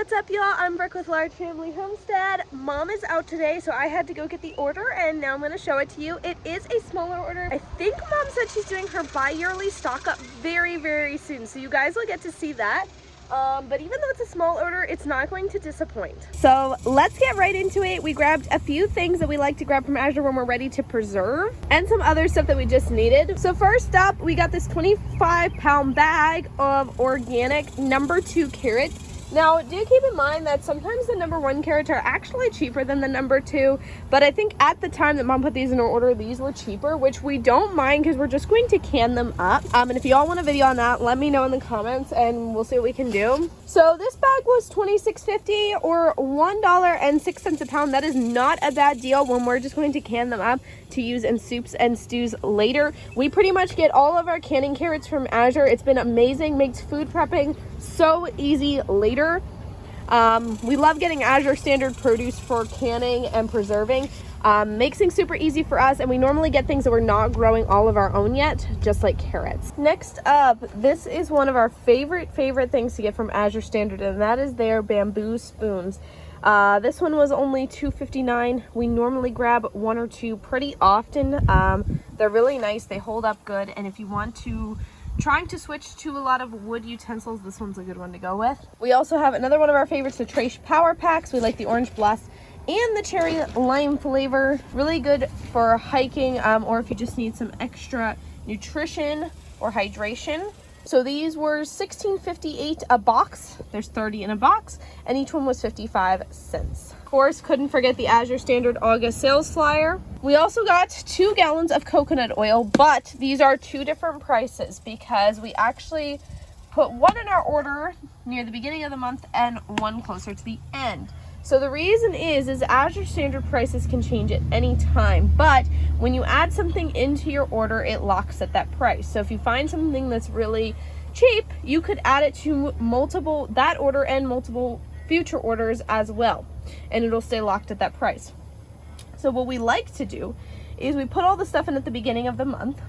what's up y'all? I'm Brooke with Large Family Homestead. Mom is out today, so I had to go get the order and now I'm going to show it to you. It is a smaller order. I think Mom said she's doing her bi-yearly stock up very soon, so you guys will get to see that. But even though it's a small order, it's not going to disappoint. So let's get right into it. We grabbed a few things that we like to grab from Azure when we're ready to preserve and some other stuff that we just needed. So first up, we got this 25-pound bag of organic number 2 carrots. Now, do keep in mind that sometimes the number 1 carrots are actually cheaper than the number 2, but I think at the time that Mom put these in her order, these were cheaper, which we don't mind because we're just going to can them up. And if you all want a video on that, let me know in the comments and we'll see what we can do. So this bag was $26.50 or $1.06 a pound. That is not a bad deal when we're just going to can them up to use in soups and stews later. We pretty much get all of our canning carrots from Azure. It's been amazing, makes food prepping so easy later. We love getting Azure Standard produce for canning and preserving. Makes things super easy for us, and we normally get things that we're not growing all of our own yet, just like carrots. Next up, this is one of our favorite things to get from Azure Standard, and that is their bamboo spoons. This one was only $2.59. We normally grab 1 or 2 pretty often. They're really nice, they hold up good, and if you want to trying to switch to a lot of wood utensils, this one's a good one to go with. We also have another one of our favorites, the Trace Power Packs. We like the Orange Blast and the Cherry Lime flavor. Really good for hiking or if you just need some extra nutrition or hydration. So these were $16.58 a box. There's 30 in a box, and each one was 55 cents. Of course, couldn't forget the Azure Standard August sales flyer. We also got 2 gallons of coconut oil, but these are 2 different prices because we actually put one in our order near the beginning of the month and one closer to the end. So the reason is Azure Standard prices can change at any time, but when you add something into your order, it locks at that price. So if you find something that's really cheap, you could add it to that order and multiple future orders as well, and it'll stay locked at that price. So what we like to do is we put all the stuff in at the beginning of the month.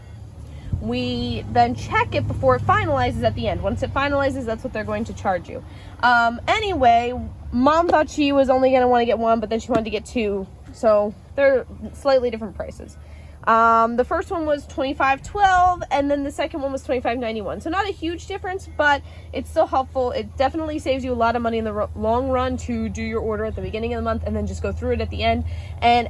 We then check it before it finalizes at the end. Once it finalizes, that's what they're going to charge you. Anyway, Mom thought she was only going to want to get 1, but then she wanted to get 2. So they're slightly different prices. The first one was $25.12, and then the second one was $25.91. So not a huge difference, but it's still helpful. It definitely saves you a lot of money in the long run to do your order at the beginning of the month and then just go through it at the end and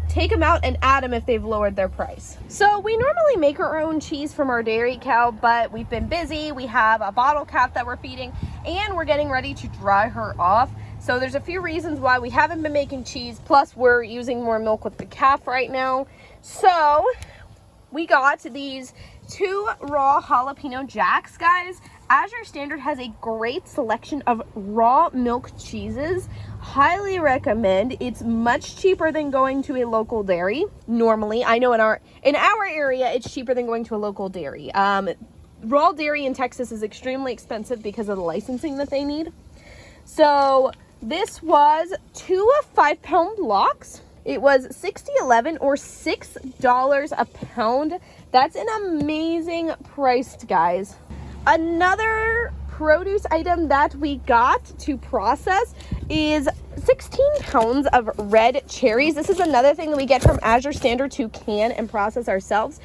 take them out and add them if they've lowered their price. So we normally make our own cheese from our dairy cow, but we've been busy. We have a bottle calf that we're feeding, and we're getting ready to dry her off. So there's a few reasons why we haven't been making cheese, plus we're using more milk with the calf right now. So we got these 2 raw jalapeno jacks, guys. Azure Standard has a great selection of raw milk cheeses. Highly recommend. It's much cheaper than going to a local dairy. Normally, I know in our area, it's cheaper than going to a local dairy. Raw dairy in Texas is extremely expensive because of the licensing that they need. So this was 2 5-pound blocks. It was $60.11 or $6 a pound. That's an amazing price, guys. Another produce item that we got to process is 16 pounds of red cherries. This is another thing that we get from Azure Standard to can and process ourselves.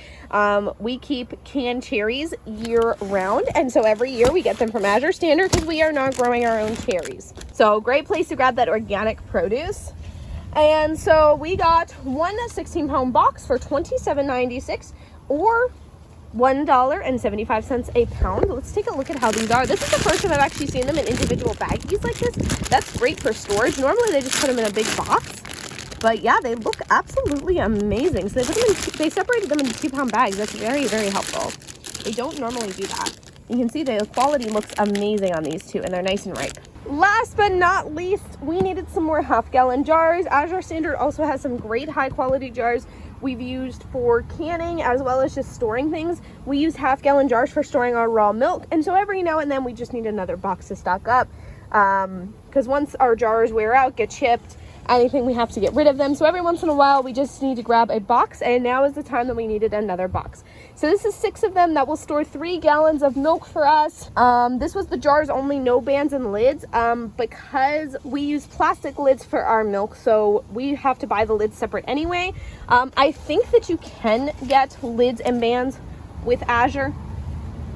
We keep canned cherries year round, and so every year we get them from Azure Standard because we are not growing our own cherries. So great place to grab that organic produce. And so we got one 16-pound box for $27.96 or $1.75 a pound. Let's take a look at how these are. This is the first time I've actually seen them in individual baggies like this. That's great for storage. Normally they just put them in a big box, but yeah, they look absolutely amazing. So they separated them into 2-pound bags. That's very helpful. They don't normally do that. You can see the quality looks amazing on these 2, and they're nice and ripe. Last but not least, we needed some more half-gallon jars. Azure Standard also has some great high-quality jars we've used for canning as well as just storing things. We use half-gallon jars for storing our raw milk, and so every now and then we just need another box to stock up because once our jars wear out, get chipped, anything, we have to get rid of them. So every once in a while we just need to grab a box, and now is the time that we needed another box. So this is 6 of them that will store 3 gallons of milk for us. This was the jars only, no bands and lids, because we use plastic lids for our milk, so we have to buy the lids separate anyway. I think that you can get lids and bands with Azure.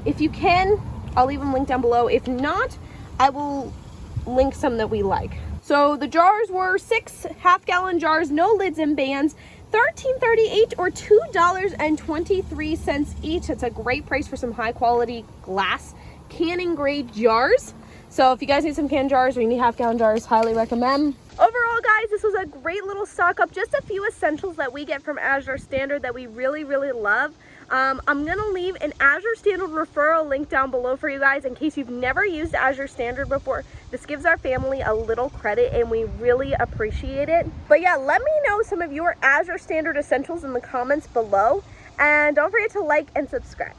If you can, I'll leave them linked down below. If not, I will link some that we like. So the jars were 6 half-gallon jars, no lids and bands, $13.38 or $2.23 each. It's a great price for some high-quality glass canning grade jars. So if you guys need some canned jars or you need half-gallon jars, highly recommend. Overall, guys, this was a great little stock up. Just a few essentials that we get from Azure Standard that we really, really love. I'm going to leave an Azure Standard referral link down below for you guys in case you've never used Azure Standard before. This gives our family a little credit and we really appreciate it. But yeah, let me know some of your Azure Standard essentials in the comments below. And don't forget to like and subscribe.